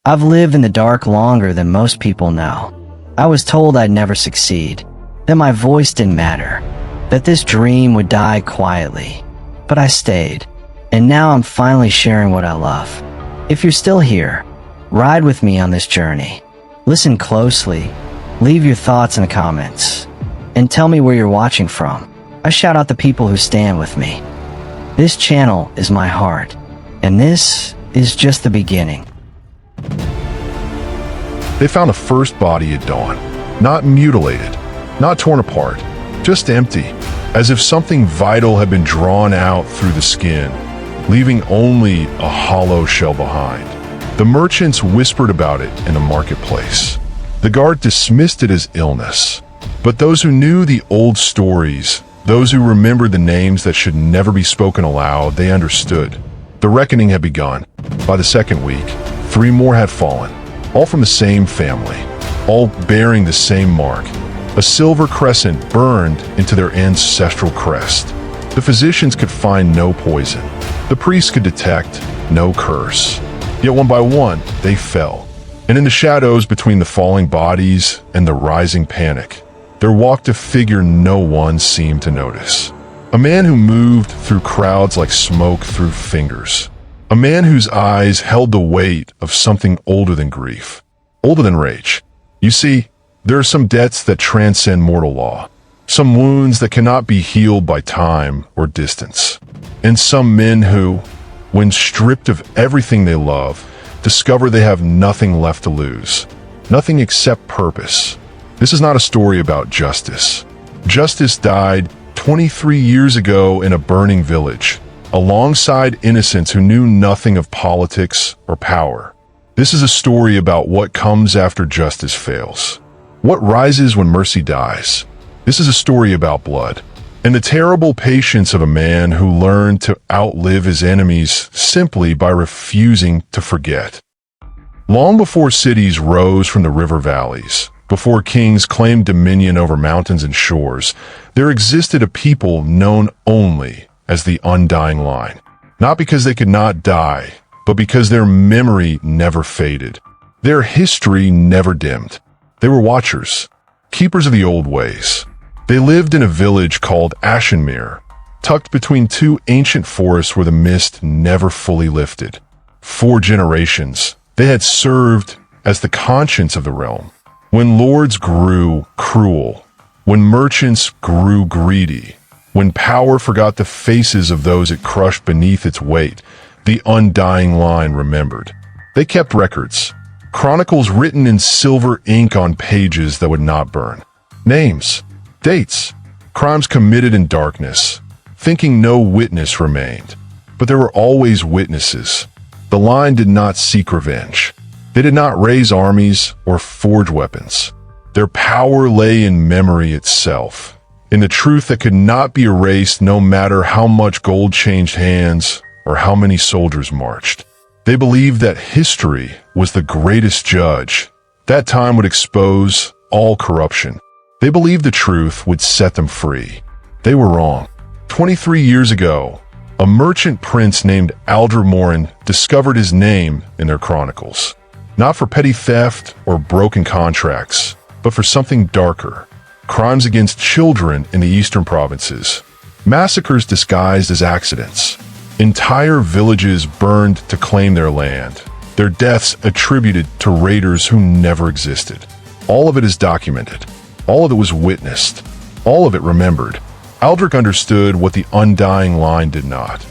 I've lived in the dark longer than most people know. I was told I'd never succeed, that my voice didn't matter, that this dream would die quietly. But I stayed, and now I'm finally sharing what I love. If you're still here, ride with me on this journey. Listen closely, leave your thoughts in the comments, and tell me where you're watching from. I shout out the people who stand with me. This channel is my heart, and this is just the beginning. They found a first body at dawn, not mutilated, not torn apart, just empty, as if something vital had been drawn out through the skin, leaving only a hollow shell behind. The merchants whispered about it in the marketplace. The guard dismissed it as illness. But those who knew the old stories, those who remembered the names that should never be spoken aloud, they understood. The reckoning had begun. By the second week, 3 more had fallen, all from the same family, all bearing the same mark. A silver crescent burned into their ancestral crest. The physicians could find no poison. The priests could detect no curse. Yet one by one, they fell. And in the shadows between the falling bodies and the rising panic, there walked a figure no one seemed to notice. A man who moved through crowds like smoke through fingers. A man whose eyes held the weight of something older than grief, older than rage. You see, there are some debts that transcend mortal law, some wounds that cannot be healed by time or distance, and some men who, when stripped of everything they love, discover they have nothing left to lose, nothing except purpose. This is not a story about justice. Justice died 23 years ago in a burning village, alongside innocents who knew nothing of politics or power. This is a story about what comes after justice fails, what rises when mercy dies. This is a story about blood, and the terrible patience of a man who learned to outlive his enemies simply by refusing to forget. Long before cities rose from the river valleys, before kings claimed dominion over mountains and shores, there existed a people known only as the undying line. Not because they could not die, but because their memory never faded. Their history never dimmed. They were watchers, keepers of the old ways. They lived in a village called Ashenmere, tucked between 2 ancient forests where the mist never fully lifted. 4 generations, they had served as the conscience of the realm. When lords grew cruel, when merchants grew greedy, when power forgot the faces of those it crushed beneath its weight, the undying line remembered. They kept records, chronicles written in silver ink on pages that would not burn. Names, dates, crimes committed in darkness, thinking no witness remained. But there were always witnesses. The line did not seek revenge. They did not raise armies or forge weapons. Their power lay in memory itself, in the truth that could not be erased no matter how much gold changed hands or how many soldiers marched. They believed that history was the greatest judge. That time would expose all corruption. They believed the truth would set them free. They were wrong. 23 years ago, a merchant prince named Morin discovered his name in their chronicles. Not for petty theft or broken contracts, but for something darker. Crimes against children in the eastern provinces. Massacres disguised as accidents. Entire villages burned to claim their land. Their deaths attributed to raiders who never existed. All of it is documented. All of it was witnessed. All of it remembered. Aldrich understood what the undying line did not.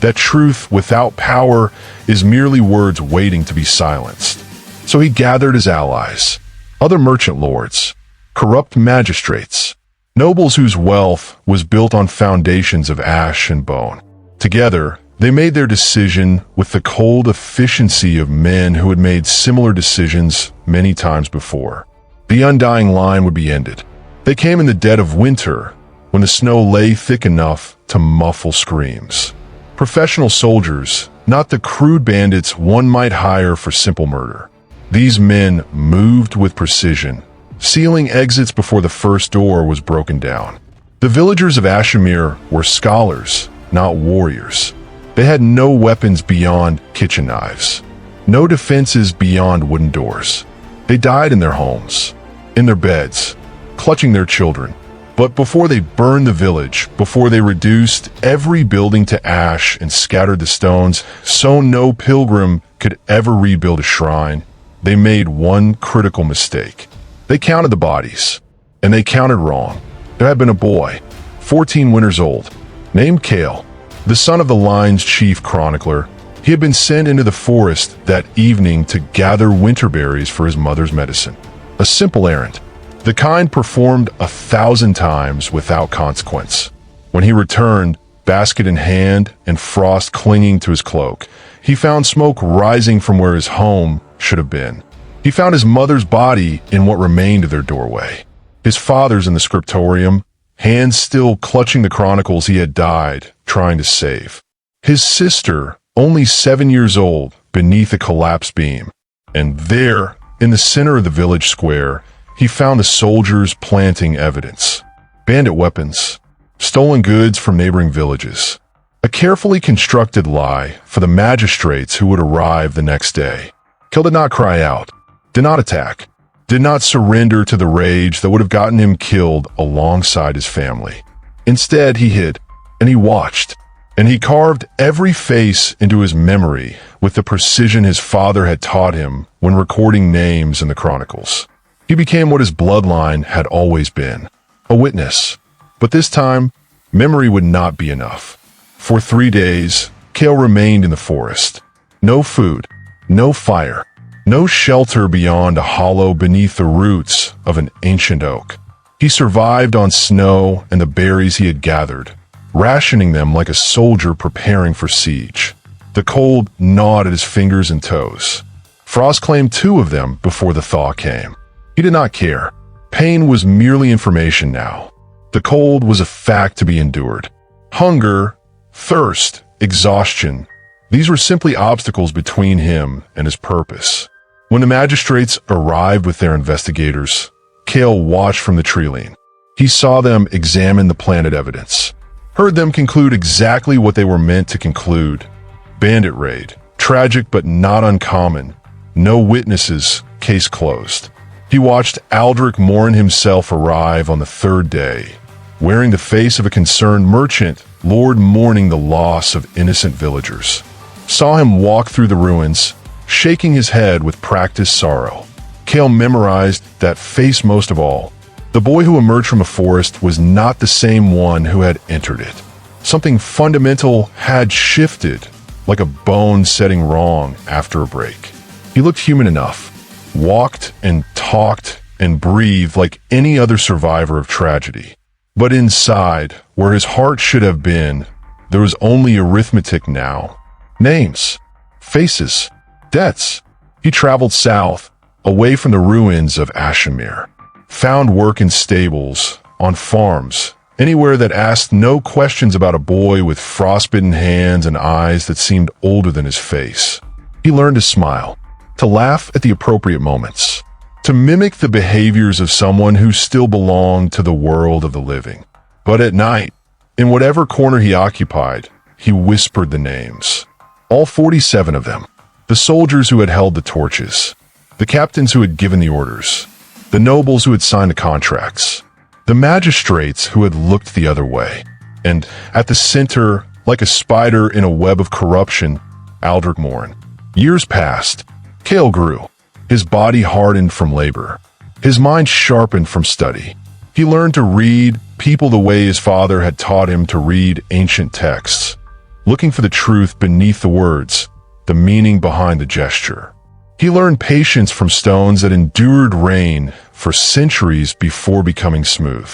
That truth without power is merely words waiting to be silenced. So he gathered his allies, other merchant lords, corrupt magistrates, nobles whose wealth was built on foundations of ash and bone. Together, they made their decision with the cold efficiency of men who had made similar decisions many times before. The undying line would be ended. They came in the dead of winter, when the snow lay thick enough to muffle screams. Professional soldiers, not the crude bandits one might hire for simple murder. These men moved with precision, sealing exits before the first door was broken down. The villagers of Ashenmere were scholars, not warriors. They had no weapons beyond kitchen knives. No defenses beyond wooden doors. They died in their homes, in their beds, clutching their children. But before they burned the village, before they reduced every building to ash and scattered the stones, so no pilgrim could ever rebuild a shrine, they made one critical mistake. They counted the bodies, and they counted wrong. There had been a boy, 14 winters old, named Kale, the son of the line's chief chronicler. He had been sent into the forest that evening to gather winterberries for his mother's medicine. A simple errand, the kind performed 1,000 times without consequence. When he returned, basket in hand and frost clinging to his cloak, he found smoke rising from where his home should have been. He found his mother's body in what remained of their doorway. His father's in the scriptorium, hands still clutching the chronicles he had died trying to save. His sister, only 7 years old, beneath a collapsed beam. And there, in the center of the village square, he found the soldiers planting evidence. Bandit weapons, stolen goods from neighboring villages. A carefully constructed lie for the magistrates who would arrive the next day. Kale did not cry out, did not attack, did not surrender to the rage that would have gotten him killed alongside his family. Instead, he hid, and he watched, and he carved every face into his memory with the precision his father had taught him when recording names in the chronicles. He became what his bloodline had always been, a witness. But this time, memory would not be enough. For 3 days, Kale remained in the forest. No food, no fire, no shelter beyond a hollow beneath the roots of an ancient oak. He survived on snow and the berries he had gathered, rationing them like a soldier preparing for siege. The cold gnawed at his fingers and toes. Frost claimed 2 of them before the thaw came. He did not care. Pain was merely information now. The cold was a fact to be endured. Hunger, thirst, exhaustion, these were simply obstacles between him and his purpose. When the magistrates arrived with their investigators, Kale watched from the treeline. He saw them examine the planted evidence, heard them conclude exactly what they were meant to conclude. Bandit raid, tragic but not uncommon. No witnesses, case closed. He watched Aldrich Morin himself arrive on the 3rd day, wearing the face of a concerned merchant, Lord mourning the loss of innocent villagers. Saw him walk through the ruins, shaking his head with practiced sorrow. Kale memorized that face most of all. The boy who emerged from a forest was not the same one who had entered it. Something fundamental had shifted, like a bone setting wrong after a break. He looked human enough, walked and talked and breathed like any other survivor of tragedy. But inside, where his heart should have been, there was only arithmetic now. Names, faces, debts. He traveled south, away from the ruins of Ashenmere. Found work in stables, on farms, anywhere that asked no questions about a boy with frostbitten hands and eyes that seemed older than his face. He learned to smile, to laugh at the appropriate moments, to mimic the behaviors of someone who still belonged to the world of the living. But at night, in whatever corner he occupied, he whispered the names. All 47 of them. The soldiers who had held the torches, the captains who had given the orders, the nobles who had signed the contracts, the magistrates who had looked the other way. And at the center, like a spider in a web of corruption, Aldrich Morin. Years passed. Kale grew. His body hardened from labor. His mind sharpened from study. He learned to read people the way his father had taught him to read ancient texts, looking for the truth beneath the words, the meaning behind the gesture. He learned patience from stones that endured rain for centuries before becoming smooth.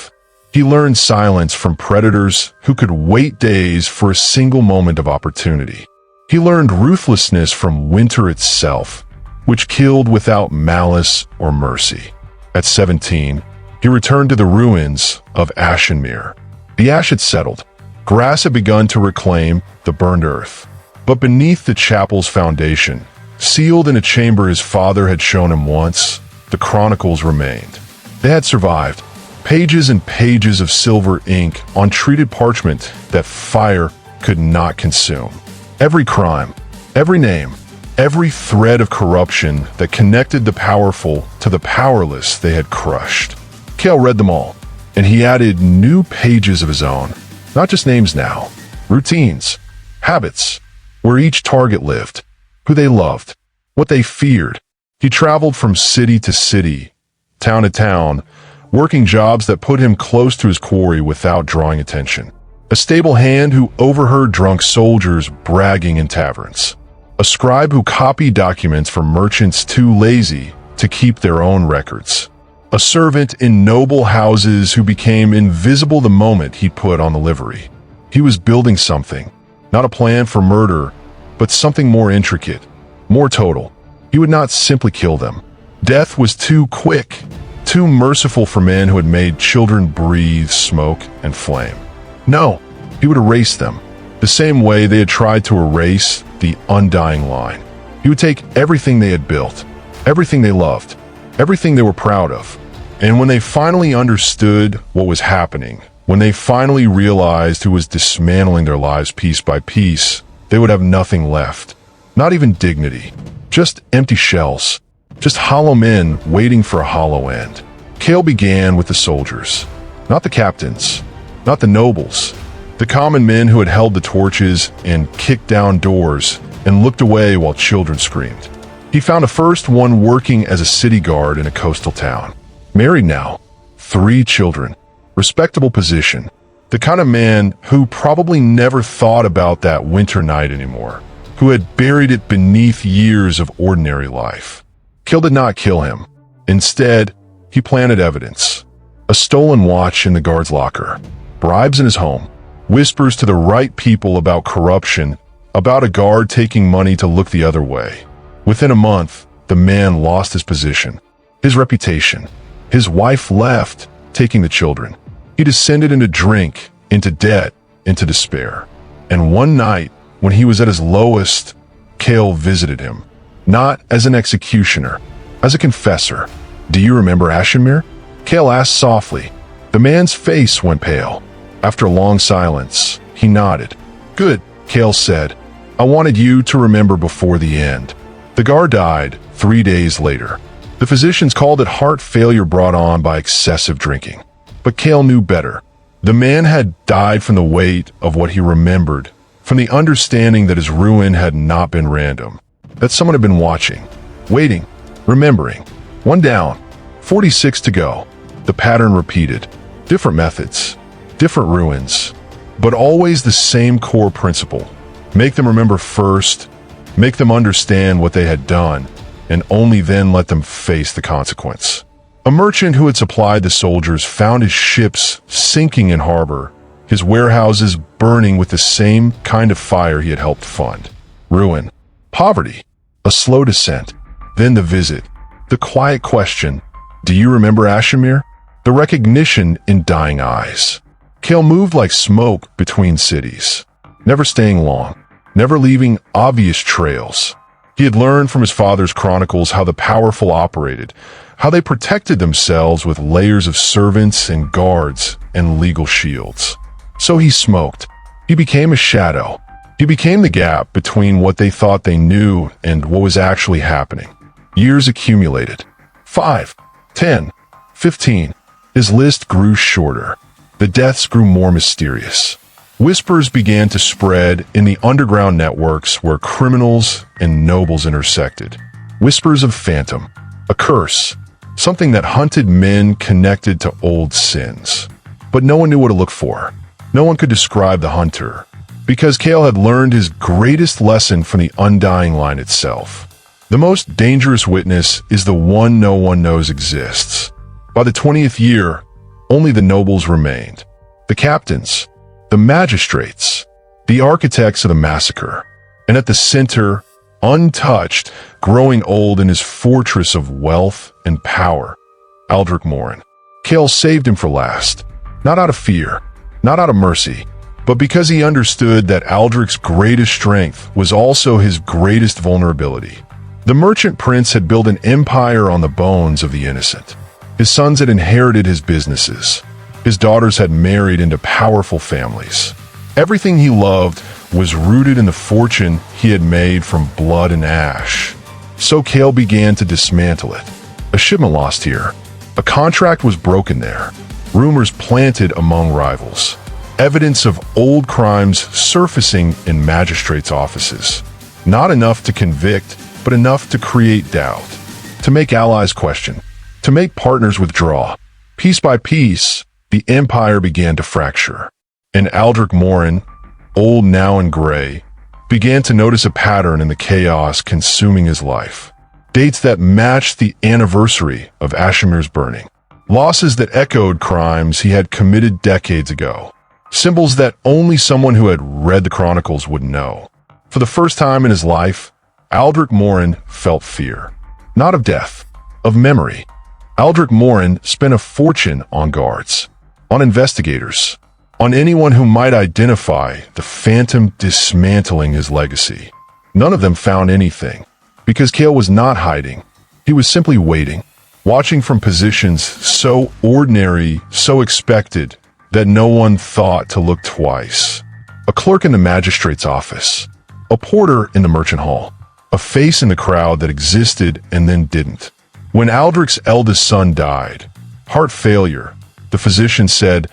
He learned silence from predators who could wait days for a single moment of opportunity. He learned ruthlessness from winter itself, which killed without malice or mercy. At 17, he returned to the ruins of Ashenmere. The ash had settled. Grass had begun to reclaim the burned earth. But beneath the chapel's foundation, sealed in a chamber his father had shown him once, the chronicles remained. They had survived. Pages and pages of silver ink on treated parchment that fire could not consume. Every crime, every name, every thread of corruption that connected the powerful to the powerless they had crushed. Cale read them all, and he added new pages of his own. Not just names now, routines, habits, where each target lived, who they loved, what they feared. He traveled from city to city, town to town, working jobs that put him close to his quarry without drawing attention. A stable hand who overheard drunk soldiers bragging in taverns. A scribe who copied documents from merchants too lazy to keep their own records. A servant in noble houses who became invisible the moment he put on the livery. He was building something, not a plan for murder, but something more intricate, more total. He would not simply kill them. Death was too quick, too merciful for men who had made children breathe smoke and flame. No, he would erase them, the same way they had tried to erase the undying line. He would take everything they had built, everything they loved, everything they were proud of. And when they finally understood what was happening, when they finally realized who was dismantling their lives piece by piece, they would have nothing left. Not even dignity. Just empty shells. Just hollow men waiting for a hollow end. Cale began with the soldiers. Not the captains. Not the nobles. The common men who had held the torches and kicked down doors and looked away while children screamed. He found a first one working as a city guard in a coastal town. Married now. 3 children. Respectable position. The kind of man who probably never thought about that winter night anymore. Who had buried it beneath years of ordinary life. Cale did not kill him. Instead, he planted evidence. A stolen watch in the guard's locker. Bribes in his home. Whispers to the right people about corruption, about a guard taking money to look the other way. Within a month, the man lost his position, his reputation. His wife left, taking the children. He descended into drink, into debt, into despair. And one night, when he was at his lowest, Cale visited him. Not as an executioner, as a confessor. "Do you remember Ashenmere?" Cale asked softly. The man's face went pale. After a long silence, he nodded. "Good," Cale said. "I wanted you to remember before the end." The guard died 3 days later. The physicians called it heart failure brought on by excessive drinking. But Cale knew better. The man had died from the weight of what he remembered, from the understanding that his ruin had not been random, that someone had been watching, waiting, remembering. One down, 46 to go. The pattern repeated. Different methods, different ruins, but always the same core principle. Make them remember first, make them understand what they had done, and only then let them face the consequence. A merchant who had supplied the soldiers found his ships sinking in harbor, his warehouses burning with the same kind of fire he had helped fund. Ruin, poverty, a slow descent, then the visit, the quiet question, "Do you remember Ashenmere?" The recognition in dying eyes. Cale moved like smoke between cities, never staying long, never leaving obvious trails. He had learned from his father's chronicles how the powerful operated, how they protected themselves with layers of servants and guards and legal shields. So he smoked. He became a shadow. He became the gap between what they thought they knew and what was actually happening. Years accumulated. 5, 10, 15. His list grew shorter. The deaths grew more mysterious. Whispers began to spread in the underground networks where criminals and nobles intersected. Whispers of phantom, a curse, something that hunted men connected to old sins. But no one knew what to look for. No one could describe the hunter, because Cale had learned his greatest lesson from the undying line itself. The most dangerous witness is the one no one knows exists. By the 20th year, only the nobles remained. The captains, the magistrates, the architects of the massacre. And at the center, untouched, growing old in his fortress of wealth and power, Aldrich Morin. Cale saved him for last, not out of fear, not out of mercy, but because he understood that Aldrich's greatest strength was also his greatest vulnerability. The merchant prince had built an empire on the bones of the innocent. His sons had inherited his businesses. His daughters had married into powerful families. Everything he loved was rooted in the fortune he had made from blood and ash. So Cale began to dismantle it. A shipment lost here. A contract was broken there. Rumors planted among rivals. Evidence of old crimes surfacing in magistrates' offices. Not enough to convict, but enough to create doubt. To make allies question. To make partners withdraw. Piece by piece, the empire began to fracture. And Aldrich Morin, old now and gray, began to notice a pattern in the chaos consuming his life. Dates that matched the anniversary of Ashenmere's burning. Losses that echoed crimes he had committed decades ago. Symbols that only someone who had read the chronicles would know. For the first time in his life, Aldrich Morin felt fear. Not of death, of memory. Aldrich Morin spent a fortune on guards, on investigators, on anyone who might identify the phantom dismantling his legacy. None of them found anything, because Cale was not hiding. He was simply waiting, watching from positions so ordinary, so expected, that no one thought to look twice. A clerk in the magistrate's office, a porter in the merchant hall, a face in the crowd that existed and then didn't. When Aldrich's eldest son died, heart failure, the physician said,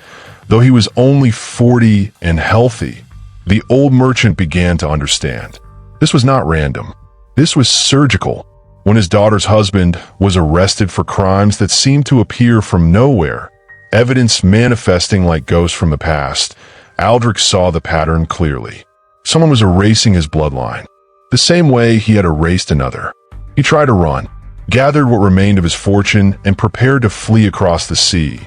though he was only 40 and healthy, the old merchant began to understand. This was not random. This was surgical. When his daughter's husband was arrested for crimes that seemed to appear from nowhere, evidence manifesting like ghosts from the past, Aldrich saw the pattern clearly. Someone was erasing his bloodline, the same way he had erased another. He tried to run, gathered what remained of his fortune, and prepared to flee across the sea.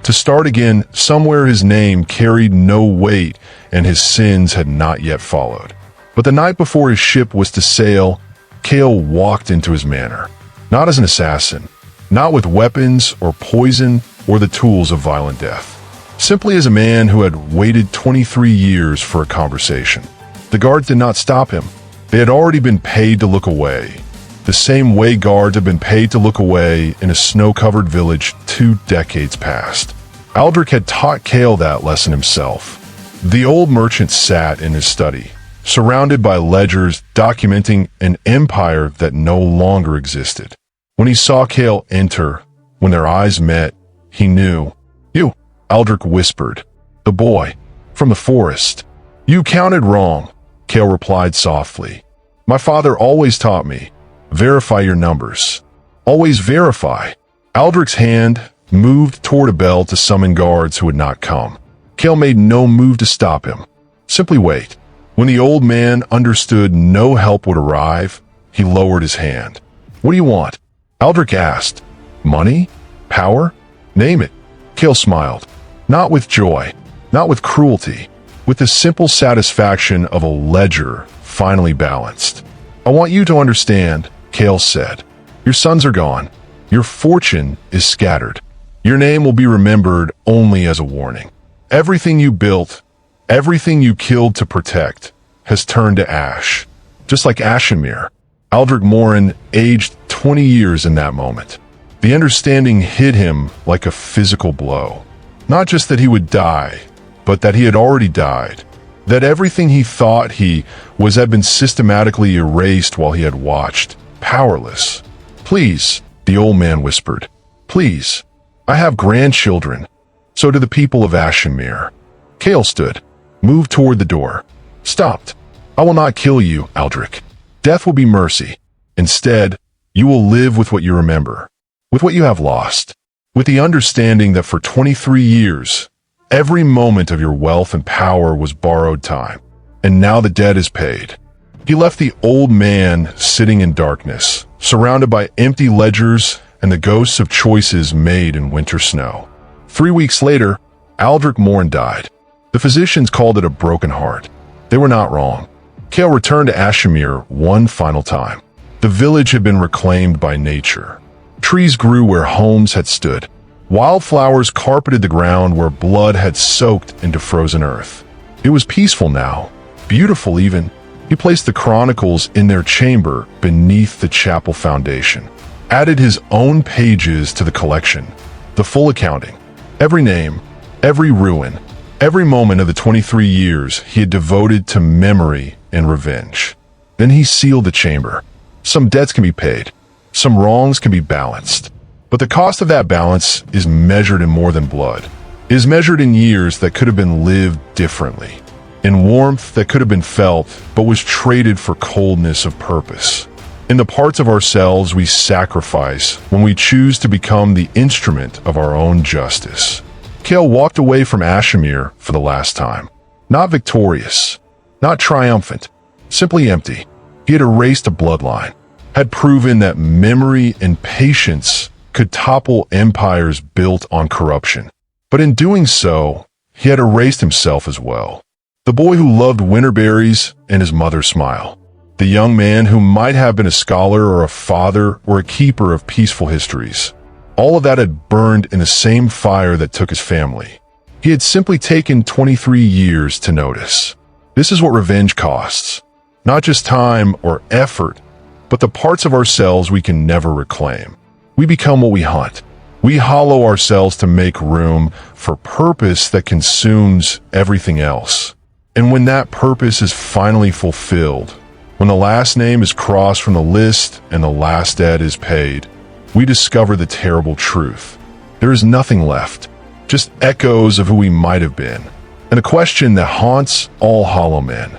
To start again somewhere his name carried no weight and his sins had not yet followed. But the night before his ship was to sail, Cale walked into his manor. Not as an assassin, not with weapons or poison or the tools of violent death. Simply as a man who had waited 23 years for a conversation. The guards did not stop him. They had already been paid to look away. The same way guards had been paid to look away in a snow-covered village 2 decades past. Aldrich had taught Cale that lesson himself. The old merchant sat in his study, surrounded by ledgers documenting an empire that no longer existed. When he saw Cale enter, when their eyes met, he knew. "You," Aldrich whispered. "The boy, from the forest." "You counted wrong," Cale replied softly. "My father always taught me. Verify your numbers. Always verify." Aldrich's hand moved toward a bell to summon guards who had not come. Cale made no move to stop him. Simply wait. When the old man understood no help would arrive, he lowered his hand. "What do you want?" Aldrich asked. "Money? Power? Name it." Cale smiled. Not with joy, not with cruelty, with the simple satisfaction of a ledger finally balanced. "I want you to understand," Cale said. "Your sons are gone. Your fortune is scattered. Your name will be remembered only as a warning. Everything you built, everything you killed to protect, has turned to ash. Just like Ashenmere." Aldrich Morin aged 20 years in that moment. The understanding hit him like a physical blow. Not just that he would die, but that he had already died. That everything he thought he was had been systematically erased while he had watched, powerless. "Please," the old man whispered. "Please. I have grandchildren. So do the people of Ashenmere." Cale stood, moved toward the door, stopped. "I will not kill you, Aldrich. Death will be mercy. Instead, you will live with what you remember, with what you have lost, with the understanding that for 23 years, every moment of your wealth and power was borrowed time, and now the debt is paid." He left the old man sitting in darkness, surrounded by empty ledgers and the ghosts of choices made in winter snow. 3 weeks later, Aldrich Morin died. The physicians called it a broken heart. They were not wrong. Cale returned to Ashenmere one final time. The village had been reclaimed by nature. Trees grew where homes had stood. Wildflowers carpeted the ground where blood had soaked into frozen earth. It was peaceful now, beautiful even. He placed the chronicles in their chamber beneath the chapel foundation, added his own pages to the collection, the full accounting, every name, every ruin, Every moment of the 23 years he had devoted to memory and revenge. Then he sealed the chamber. Some debts can be paid. Some wrongs can be balanced. But the cost of that balance is measured in more than blood. It is measured in years that could have been lived differently, in warmth that could have been felt but was traded for coldness of purpose, in the parts of ourselves we sacrifice when we choose to become the instrument of our own justice. Kale walked away from Ashenmere for the last time. Not victorious, not triumphant, simply empty. He had erased a bloodline, had proven that memory and patience could topple empires built on corruption. But in doing so, he had erased himself as well. The boy who loved winter berries and his mother's smile. The young man who might have been a scholar or a father or a keeper of peaceful histories. All of that had burned in the same fire that took his family. He had simply taken 23 years to notice. This is what revenge costs. Not just time or effort, but the parts of ourselves we can never reclaim. We become what we hunt. We hollow ourselves to make room for purpose that consumes everything else. And when that purpose is finally fulfilled, when the last name is crossed from the list and the last debt is paid, we discover the terrible truth. There is nothing left, just echoes of who we might have been. And a question that haunts all hollow men.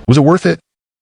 Was it worth it?